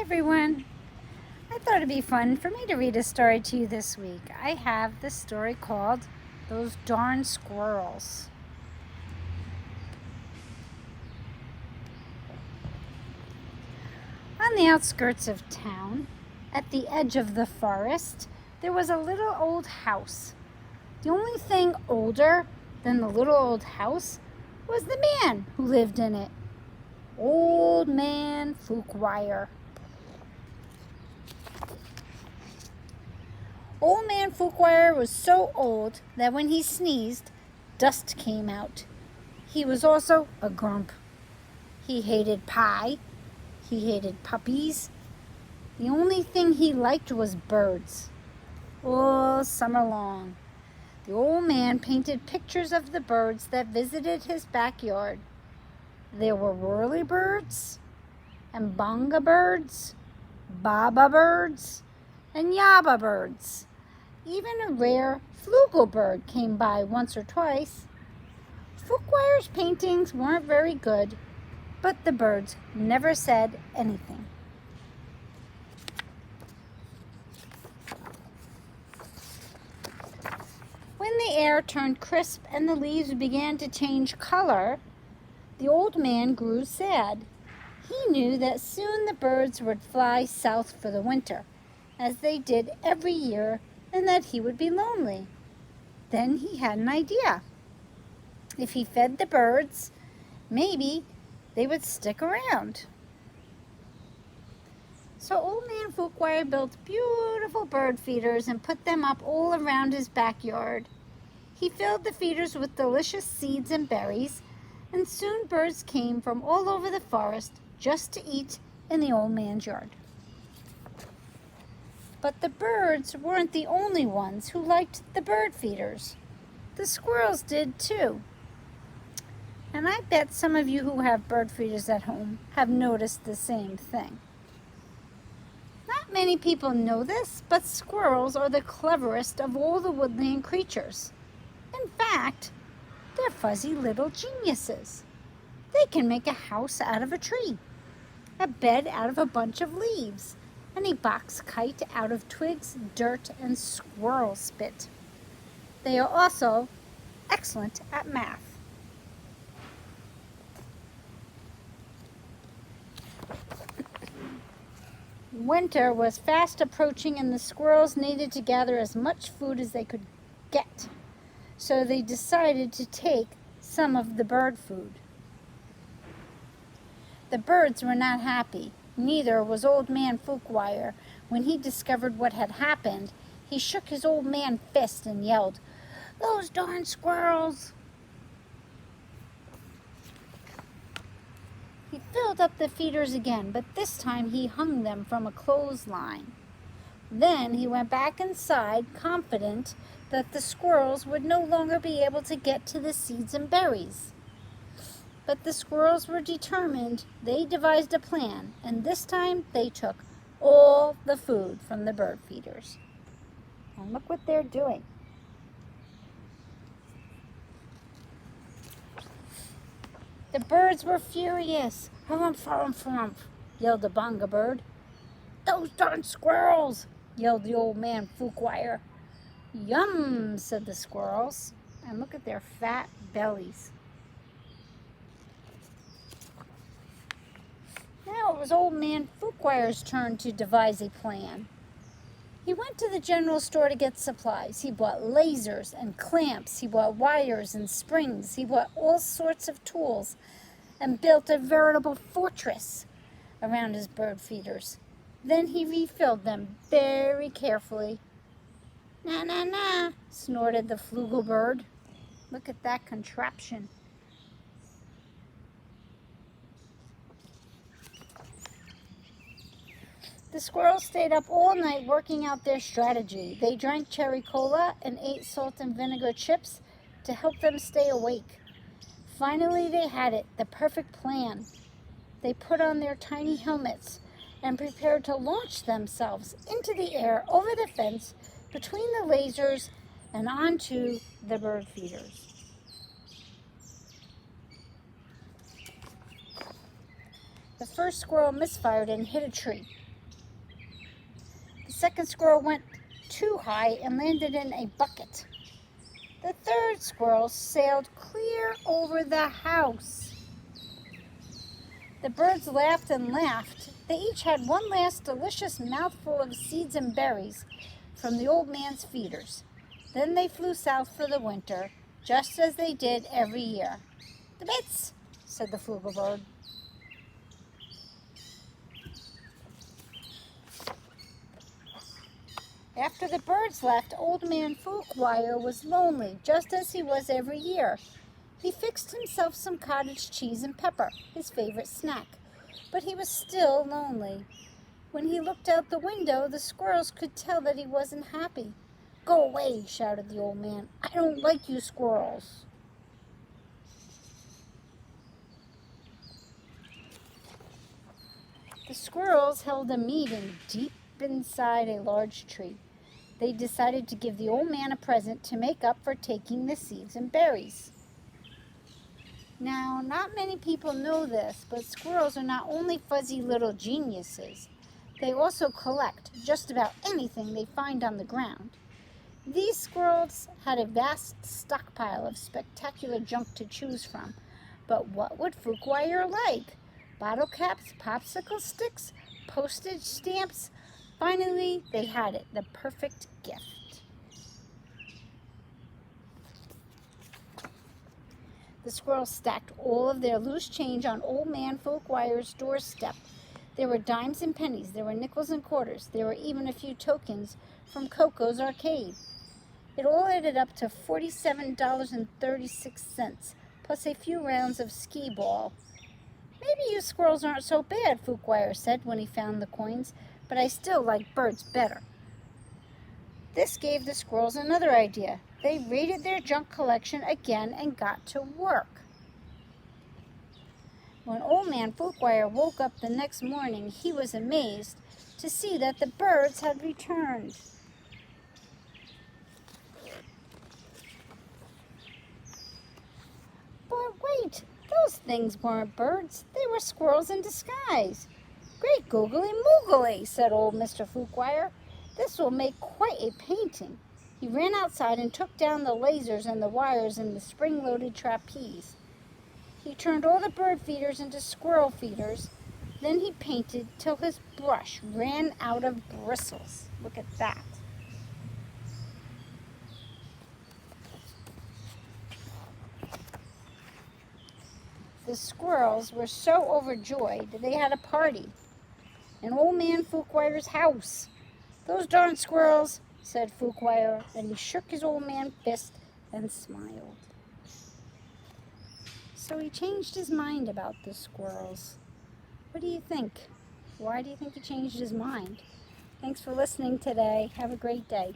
Everyone. I thought it'd be fun for me to read a story to you this week. I have this story called Those Darn Squirrels. On the outskirts of town, at the edge of the forest, there was a little old house. The only thing older than the little old house was the man who lived in it. Old Man Fuchsweier. Old Man Fuchsweier was so old that when he sneezed, dust came out. He was also a grump. He hated pie. He hated puppies. The only thing he liked was birds. All summer long, the old man painted pictures of the birds that visited his backyard. There were whirlybirds and bonga birds, baba birds, and yaba birds. Even a rare flugelbird came by once or twice. Fuchsweier's paintings weren't very good, but the birds never said anything. When the air turned crisp and the leaves began to change color, the old man grew sad. He knew that soon the birds would fly south for the winter, as they did every year, and that he would be lonely. Then he had an idea. If he fed the birds, maybe they would stick around. So Old Man Fuchsweier built beautiful bird feeders and put them up all around his backyard. He filled the feeders with delicious seeds and berries, and soon birds came from all over the forest just to eat in the old man's yard. But the birds weren't the only ones who liked the bird feeders. The squirrels did too. And I bet some of you who have bird feeders at home have noticed the same thing. Not many people know this, but squirrels are the cleverest of all the woodland creatures. In fact, they're fuzzy little geniuses. They can make a house out of a tree, a bed out of a bunch of leaves, and a box kite out of twigs, dirt, and squirrel spit. They are also excellent at math. Winter was fast approaching and the squirrels needed to gather as much food as they could get. So they decided to take some of the bird food. The birds were not happy. Neither was Old Man Fuchsweier. When he discovered what had happened, he shook his old man fist and yelled, "Those darn squirrels!" He filled up the feeders again, but this time he hung them from a clothesline. Then he went back inside, confident that the squirrels would no longer be able to get to the seeds and berries. But the squirrels were determined. They devised a plan, and this time they took all the food from the bird feeders. And look what they're doing. The birds were furious. "Harumph, harumph, harumph," yelled the bonga bird. "Those darn squirrels!" yelled the Old Man Fuchsweier. "Yum," said the squirrels, and look at their fat bellies. Now it was Old Man Fuchsweier's turn to devise a plan. He went to the general store to get supplies. He bought lasers and clamps. He bought wires and springs. He bought all sorts of tools and built a veritable fortress around his bird feeders. Then he refilled them very carefully. "Na, na, na," snorted the flugelbird. Look at that contraption. The squirrels stayed up all night working out their strategy. They drank cherry cola and ate salt and vinegar chips to help them stay awake. Finally, they had it, the perfect plan. They put on their tiny helmets and prepared to launch themselves into the air over the fence between the lasers and onto the bird feeders. The first squirrel misfired and hit a tree. second squirrel went too high and landed in a bucket. The third squirrel sailed clear over the house. The birds laughed and laughed. They each had one last delicious mouthful of seeds and berries from the old man's feeders. Then they flew south for the winter, just as they did every year. "The bits," said the flugelbird. After the birds left, Old Man Foulquire was lonely, just as he was every year. He fixed himself some cottage cheese and pepper, his favorite snack, but he was still lonely. When he looked out the window, the squirrels could tell that he wasn't happy. "Go away," shouted the old man. "I don't like you squirrels." The squirrels held a meeting deep inside a large tree. They decided to give the old man a present to make up for taking the seeds and berries. Now, not many people know this, but squirrels are not only fuzzy little geniuses. They also collect just about anything they find on the ground. These squirrels had a vast stockpile of spectacular junk to choose from. But what would Foulquire like? Bottle caps, popsicle sticks, postage stamps. Finally, they had it, the perfect gift. The squirrels stacked all of their loose change on Old Man Foulquire's doorstep. There were dimes and pennies, there were nickels and quarters, there were even a few tokens from Coco's arcade. It all added up to $47.36, plus a few rounds of skee ball. "Maybe you squirrels aren't so bad," Foulquire said when he found the coins, "but I still like birds better." This gave the squirrels another idea. They raided their junk collection again and got to work. When Old Man Foulquire woke up the next morning, he was amazed to see that the birds had returned. But wait, those things weren't birds. They were squirrels in disguise. "Great googly moogly," said old Mr. Foulquire. "This will make quite a painting." He ran outside and took down the lasers and the wires in the spring-loaded trapeze. He turned all the bird feeders into squirrel feeders. Then he painted till his brush ran out of bristles. Look at that. The squirrels were so overjoyed they had a party in Old Man Foulquire's house. "Those darn squirrels," said Foulquire, and he shook his old man fist and smiled. So he changed his mind about the squirrels. What do you think? Why do you think he changed his mind? Thanks for listening today. Have a great day.